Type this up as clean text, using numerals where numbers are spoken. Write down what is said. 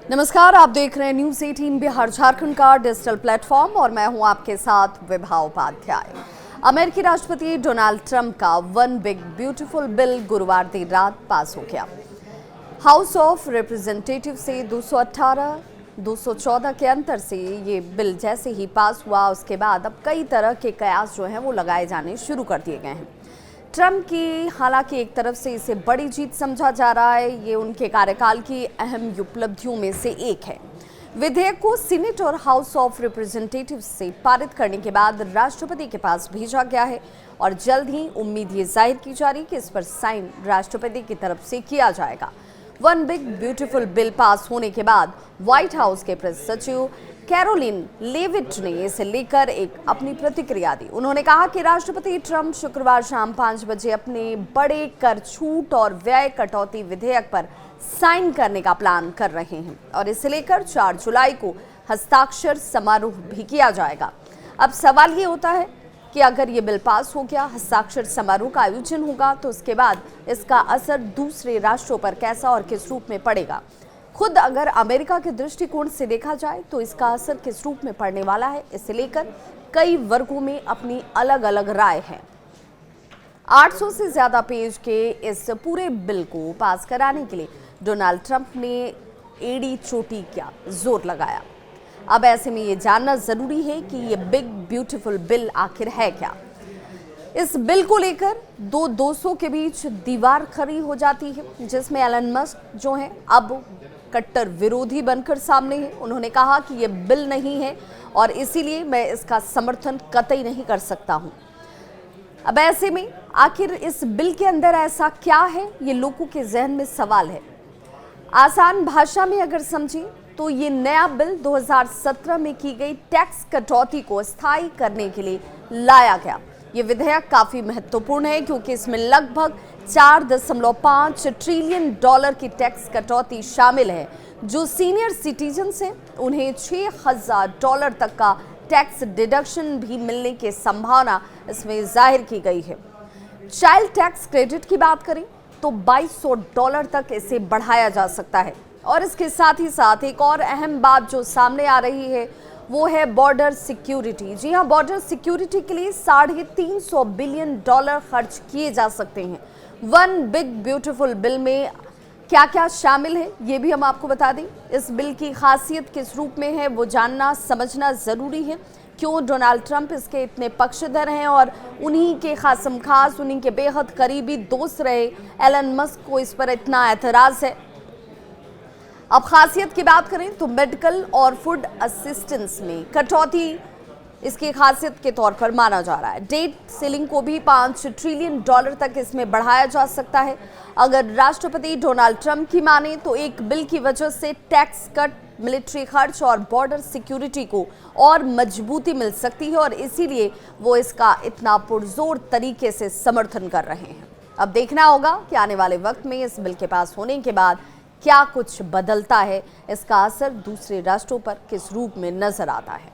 नमस्कार, आप देख रहे हैं न्यूज 18 बिहार झारखंड का डिजिटल प्लेटफॉर्म और मैं हूं आपके साथ विभा उपाध्याय। अमेरिकी राष्ट्रपति डोनाल्ड ट्रंप का वन बिग ब्यूटीफुल बिल गुरुवार देर रात पास हो गया। हाउस ऑफ रिप्रेजेंटेटिव से 218-214 के अंतर से ये बिल जैसे ही पास हुआ, उसके बाद अब कई तरह के कयास जो हैं वो लगाए जाने शुरू कर दिए गए हैं। ट्रंप की हालांकि एक तरफ से इसे बड़ी जीत समझा जा रहा है, ये उनके कार्यकाल की अहम उपलब्धियों में से एक है। विधेयक को सीनेट और हाउस ऑफ रिप्रेजेंटेटिव से पारित करने के बाद राष्ट्रपति के पास भेजा गया है और जल्द ही उम्मीद ये जाहिर की जा रही कि इस पर साइन राष्ट्रपति की तरफ से किया जाएगा। One big beautiful bill pass होने के बाद व्हाइट हाउस के प्रेस सचिव कैरोलिन लेविट ने इसे लेकर एक अपनी प्रतिक्रिया दी। उन्होंने कहा कि राष्ट्रपति ट्रंप शुक्रवार शाम 5 बजे अपने बड़े कर छूट और व्यय कटौती विधेयक पर साइन करने का प्लान कर रहे हैं और इसे लेकर 4 जुलाई को हस्ताक्षर समारोह भी किया जाएगा। अब सवाल ये होता है कि अगर ये बिल पास हो गया, हस्ताक्षर समारोह का आयोजन होगा, तो उसके बाद इसका असर दूसरे राष्ट्रों पर कैसा और किस रूप में पड़ेगा। खुद अगर अमेरिका के दृष्टिकोण से देखा जाए तो इसका असर किस रूप में पड़ने वाला है, इसे लेकर कई वर्गों में अपनी अलग अलग राय है। 800 से ज्यादा पेज के इस पूरे बिल को पास कराने के लिए डोनाल्ड ट्रंप ने एड़ी चोटी क्या जोर लगाया। अब ऐसे में ये जानना जरूरी है कि ये बिग ब्यूटीफुल बिल आखिर है क्या। इस बिल को लेकर दो दोस्तों के बीच दीवार खड़ी हो जाती है, जिसमें एलन मस्क जो हैं अब कट्टर विरोधी बनकर सामने हैं। उन्होंने कहा कि ये बिल नहीं है और इसीलिए मैं इसका समर्थन कतई नहीं कर सकता हूं। अब ऐसे में आखिर इस बिल के अंदर ऐसा क्या है, ये लोगों के जहन में सवाल है। आसान भाषा में अगर समझें तो ये नया बिल 2017 में की गई टैक्स कटौती को स्थायी करने के लिए लाया गया। ये विधेयक काफी महत्वपूर्ण है क्योंकि इसमें लगभग 4.5 ट्रिलियन डॉलर की टैक्स कटौती शामिल है। जो सीनियर सिटीजन्स हैं उन्हें $6,000 तक का टैक्स डिडक्शन भी मिलने की संभावना इसमें जाहिर की गई है। चाइल्ड टैक्स क्रेडिट की बात करें तो $2,200 तक इसे बढ़ाया जा सकता है। और इसके साथ ही साथ एक और अहम बात जो सामने आ रही है वो है बॉर्डर सिक्योरिटी। जी हाँ, बॉर्डर सिक्योरिटी के लिए $350 बिलियन खर्च किए जा सकते हैं। वन बिग ब्यूटीफुल बिल में क्या क्या शामिल है ये भी हम आपको बता दें। इस बिल की खासियत किस रूप में है वो जानना समझना जरूरी है। क्यों डोनाल्ड ट्रंप इसके इतने पक्षधर हैं और उन्हीं के खासम खास उन्हीं के बेहद करीबी दोस्त रहे एलन मस्क को इस पर इतना एतराज है। अब खासियत की बात करें तो मेडिकल और फूड असिस्टेंस में कटौती इसकी खासियत के तौर पर माना जा रहा है। डेट सीलिंग को भी $5 ट्रिलियन तक इसमें बढ़ाया जा सकता है। अगर राष्ट्रपति डोनाल्ड ट्रंप की माने तो एक बिल की वजह से टैक्स कट, मिलिट्री खर्च और बॉर्डर सिक्योरिटी को और मजबूती मिल सकती है और इसीलिए वो इसका इतना पुरजोर तरीके से समर्थन कर रहे हैं। अब देखना होगा कि आने वाले वक्त में इस बिल के पास होने के बाद क्या कुछ बदलता है, इसका असर दूसरे राष्ट्रों पर किस रूप में नजर आता है।